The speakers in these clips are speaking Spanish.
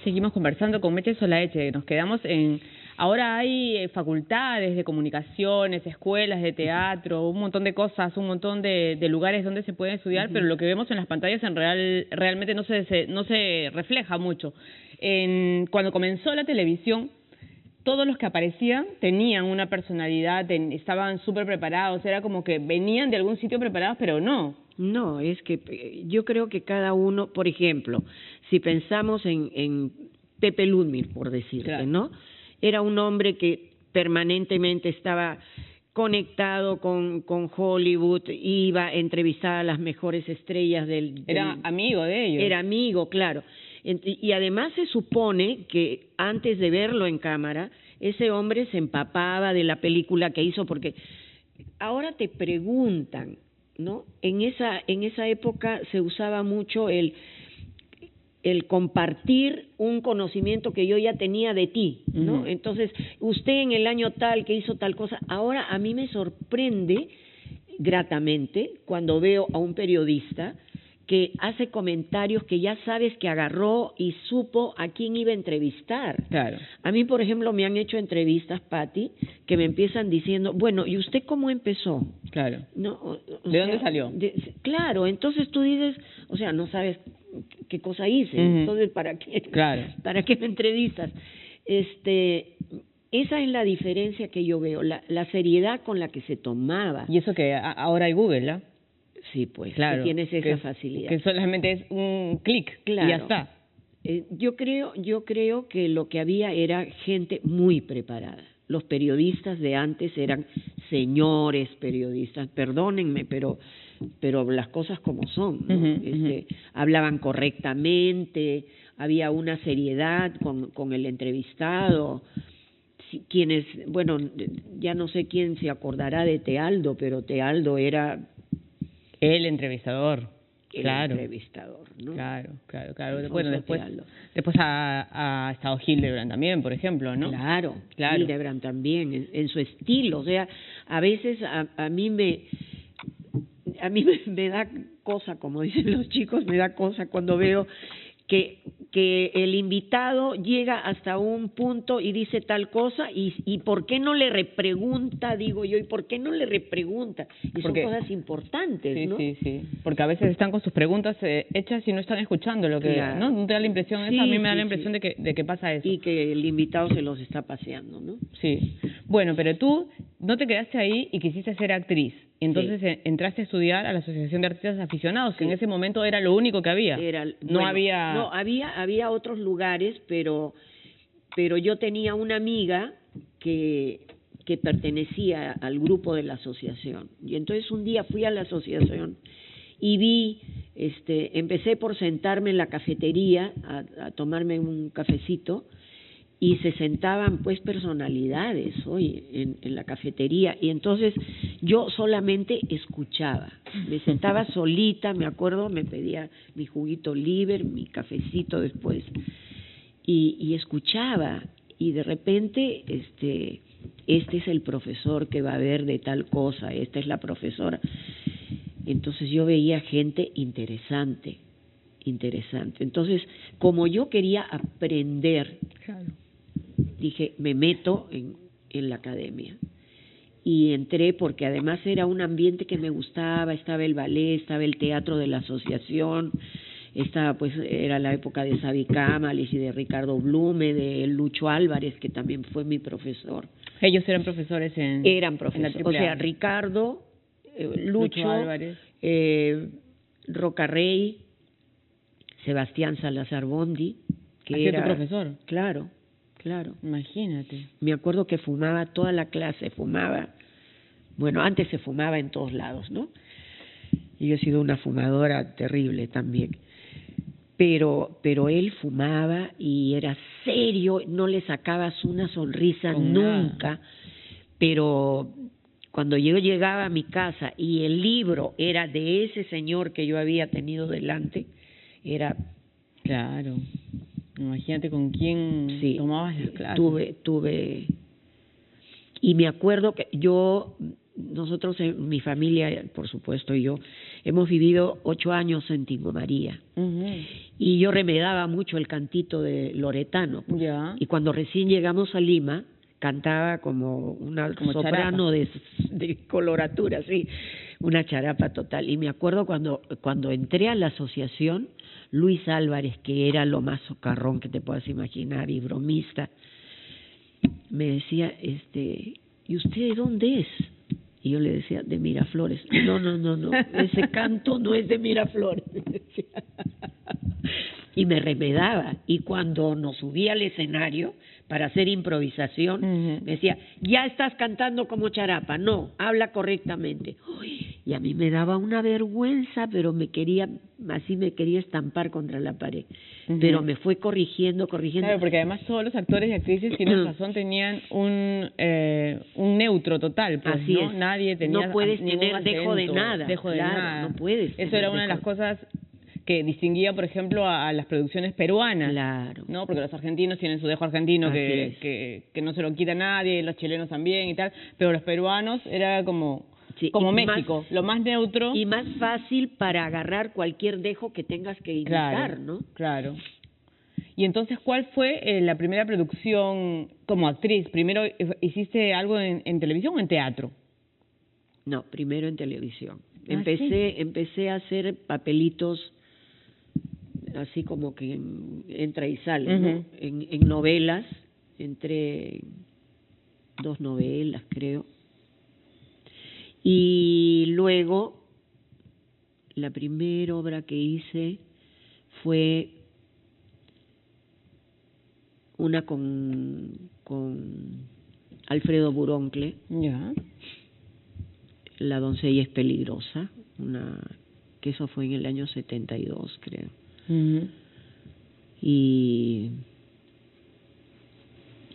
seguimos conversando con Meche Solaeche. Nos quedamos en... Ahora hay facultades de comunicaciones, escuelas de teatro, un montón de cosas, un montón de lugares donde se puede estudiar, pero lo que vemos en las pantallas realmente no se refleja mucho. Cuando comenzó la televisión, todos los que aparecían tenían una personalidad, estaban súper preparados, era como que venían de algún sitio preparados, pero no. No, es que yo creo que cada uno, por ejemplo, si pensamos en Pepe Ludmir, por decirte, claro, ¿no? Era un hombre que permanentemente estaba conectado con Hollywood, iba a entrevistar a las mejores estrellas Era amigo de ellos. Era amigo, claro. Y además se supone que antes de verlo en cámara, ese hombre se empapaba de la película que hizo, porque ahora te preguntan, ¿no? En esa época se usaba mucho el compartir un conocimiento que yo ya tenía de ti, ¿no? Entonces, usted en el año tal que hizo tal cosa. Ahora a mí me sorprende gratamente cuando veo a un periodista que hace comentarios que ya sabes que agarró y supo a quién iba a entrevistar. Claro. A mí, por ejemplo, me han hecho entrevistas, Pati, que me empiezan diciendo, bueno, ¿y usted cómo empezó? Claro. No, ¿De dónde salió? Claro, entonces tú dices, o sea, no sabes qué cosa hice, entonces ¿para qué? Claro. ¿Para qué me entrevistas? Esa es la diferencia que yo veo, la seriedad con la que se tomaba. Y eso que ahora hay Google, ¿no? Sí, pues, claro, que tienes esa facilidad. Que solamente es un clic, claro, y ya está. Yo creo que lo que había era gente muy preparada. Los periodistas de antes eran señores periodistas, perdónenme, pero las cosas como son, ¿no? Hablaban correctamente, había una seriedad con el entrevistado. Quienes, bueno, ya no sé quién se acordará de Tealdo, pero Tealdo era el entrevistador. Claro. Entrevistador, ¿no? Claro. Bueno, después ha estado Hildebrand también, por ejemplo, ¿no? Claro. Hildebrand también, en su estilo. O sea, a veces a mí me da cosa, como dicen los chicos, me da cosa cuando veo que el invitado llega hasta un punto y dice tal cosa y ¿por qué no le repregunta? Digo yo, ¿y por qué no le repregunta? Y son cosas importantes, ¿no? Sí, porque a veces están con sus preguntas hechas y no están escuchando lo que, claro, ¿no? ¿No te da la impresión esa? A mí me da la impresión de que pasa eso. Y que el invitado se los está paseando, ¿no? Sí. Bueno, pero tú no te quedaste ahí y quisiste ser actriz. Entonces entraste a estudiar a la Asociación de Artistas Aficionados, que en ese momento era lo único que había. Había otros lugares, pero yo tenía una amiga que pertenecía al grupo de la asociación. Y entonces un día fui a la asociación y vi, empecé por sentarme en la cafetería a tomarme un cafecito, y se sentaban pues personalidades en la cafetería, y entonces yo solamente escuchaba, me sentaba solita, me acuerdo, me pedía mi juguito libre, mi cafecito después, y escuchaba, y de repente este es el profesor que va a ver de tal cosa, esta es la profesora. Entonces yo veía gente interesante. Entonces, como yo quería aprender, claro, dije, me meto en la academia. Y entré porque además era un ambiente que me gustaba, estaba el ballet, estaba el teatro de la asociación, era la época de Sabi Cámales y de Ricardo Blume, de Lucho Álvarez, que también fue mi profesor. Ellos eran profesores Eran profesores, o sea, Ricardo, Lucho Álvarez, Rocarrey, Sebastián Salazar Bondi, que era tu profesor. Claro. Imagínate. Me acuerdo que fumaba toda la clase, bueno, antes se fumaba en todos lados, ¿no? Y yo he sido una fumadora terrible también. Pero él fumaba y era serio, no le sacabas una sonrisa nunca. Pero cuando yo llegaba a mi casa y el libro era de ese señor que yo había tenido delante, era... Claro. Imagínate con quién tomabas las clases. Tuve, y me acuerdo que nosotros en mi familia, por supuesto, y yo, hemos vivido 8 años en Tingo María. Y yo remedaba mucho el cantito de loretano. Ya. Y cuando recién llegamos a Lima, cantaba como una soprano de coloratura, sí, una charapa total. Y me acuerdo cuando entré a la asociación, Luis Álvarez, que era lo más socarrón que te puedas imaginar y bromista, me decía, ¿y usted de dónde es? Y yo le decía, de Miraflores. No, ese canto no es de Miraflores. Y me remedaba. Y cuando nos subía al escenario para hacer improvisación, me decía, ya estás cantando como charapa. No, habla correctamente. Uy, y a mí me daba una vergüenza, pero me quería estampar contra la pared. Pero me fue corrigiendo. Claro, porque además todos los actores y actrices, tienes razón, tenían un neutro total. Pues, así ¿no? es. Nadie tenía no puedes ningún tener acento, dejo de nada. Dejo de claro, nada. No puedes. Eso era una de las cosas que distinguía, por ejemplo, a las producciones peruanas. Claro. ¿No? Porque los argentinos tienen su dejo argentino que no se lo quita nadie, los chilenos también y tal, pero los peruanos era como México, lo más neutro. Y más fácil para agarrar cualquier dejo que tengas que imitar, ¿no? Claro. Y entonces, ¿cuál fue la primera producción como actriz? ¿Primero hiciste algo en televisión o en teatro? No, primero en televisión. ¿Sí? Empecé a hacer papelitos así como que entra y sale, ¿no? En novelas, entre 2 novelas, creo. Y luego, la primera obra que hice fue una con Alfredo Buroncle. Ya. La doncella es peligrosa, que eso fue en el año 72, creo. Y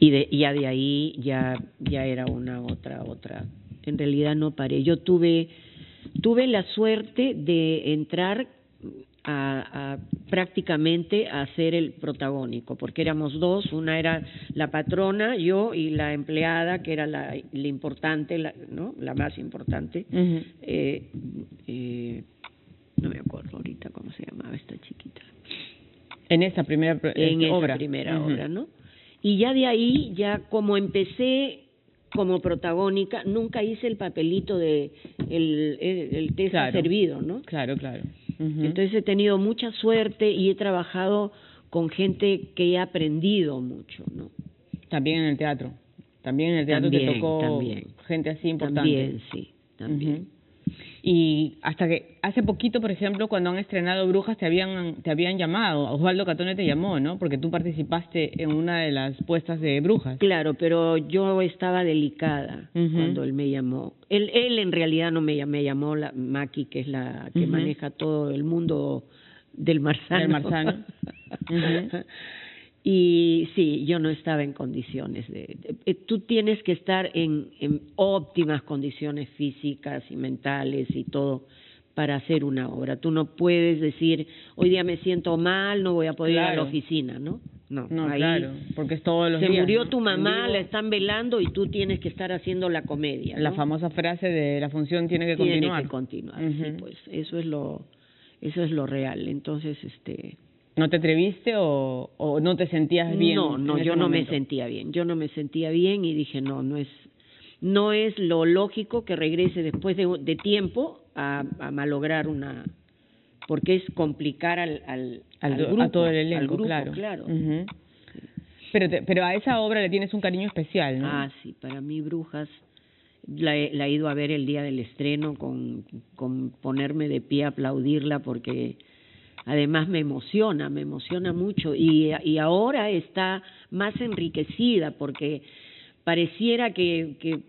ya de ahí ya era una otra. En realidad no paré. Yo tuve la suerte de entrar a prácticamente a ser el protagónico, porque éramos 2, una era la patrona, yo, y la empleada, que era la importante, ¿no? La más importante. No me acuerdo ahorita cómo se llamaba esta chiquita. En esa primera obra. Obra, ¿no? Y ya de ahí, ya como empecé como protagónica, nunca hice el papelito de el té servido, ¿no? Claro. Entonces he tenido mucha suerte y he trabajado con gente que he aprendido mucho, ¿no? También en el teatro. Te tocó gente así importante. También. Y hasta que hace poquito, por ejemplo, cuando han estrenado Brujas, te habían llamado, Osvaldo Catone te llamó, ¿no? Porque tú participaste en una de las puestas de Brujas. Claro, pero yo estaba delicada cuando él me llamó. Él en realidad no me llamó la Maki, que es la que maneja todo el mundo del Marzano. Y sí, yo no estaba en condiciones tú tienes que estar en óptimas condiciones físicas y mentales y todo para hacer una obra. Tú no puedes decir, hoy día me siento mal, no voy a poder ir a la oficina, ¿no? No, ahí claro, porque es todos los días. Se murió tu mamá, la están velando y tú tienes que estar haciendo la comedia, ¿no? La famosa frase de la función tiene que continuar. Sí, pues eso es lo real. Entonces, ¿no te atreviste o no te sentías bien? No, yo no me sentía bien. Yo no me sentía bien y dije, no es lo lógico que regrese después de tiempo a malograr porque es complicar al grupo, a todo el elenco, al grupo, claro. Pero a esa obra le tienes un cariño especial, ¿no? Ah, sí, para mí Brujas la he ido a ver el día del estreno con ponerme de pie a aplaudirla porque además me emociona mucho y ahora está más enriquecida porque pareciera que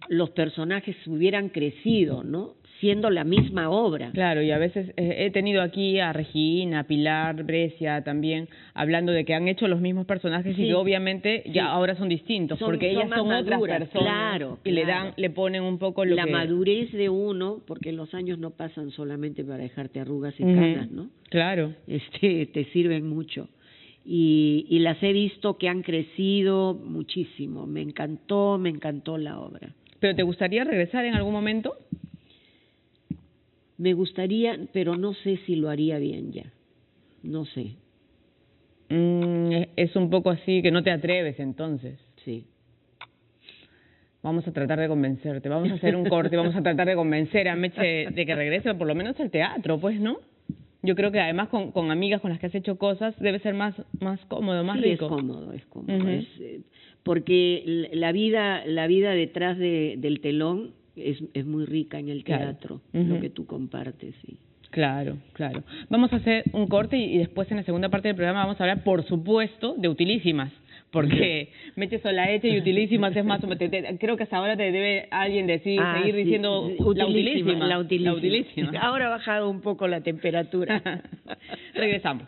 los personajes hubieran crecido, ¿no? Siendo la misma obra. Claro, y a veces he tenido aquí a Regina, a Pilar, Brescia también, hablando de que han hecho los mismos personajes y que obviamente ya ahora son distintos, porque ellas son otras personas y le ponen un poco la madurez de uno, porque los años no pasan solamente para dejarte arrugas y canas, ¿no? Claro. Te sirven mucho. Y las he visto que han crecido muchísimo. Me encantó la obra. ¿Pero te gustaría regresar en algún momento? Me gustaría, pero no sé si lo haría bien ya. No sé. Es un poco así que no te atreves entonces. Sí. Vamos a tratar de convencerte, vamos a hacer un corte, vamos a tratar de convencer a Meche de que regrese por lo menos al teatro, pues, ¿no? Yo creo que además con amigas con las que has hecho cosas debe ser más cómodo, más sí, rico. Es cómodo. Porque la vida detrás del telón es muy rica en el teatro, lo que tú compartes, sí. Claro. Vamos a hacer un corte y después en la segunda parte del programa vamos a hablar, por supuesto, de Utilísimas. Porque Meche Solaeche y Utilísimas es más... creo que hasta ahora te debe alguien seguir diciendo la Utilísima. Ahora ha bajado un poco la temperatura. Regresamos.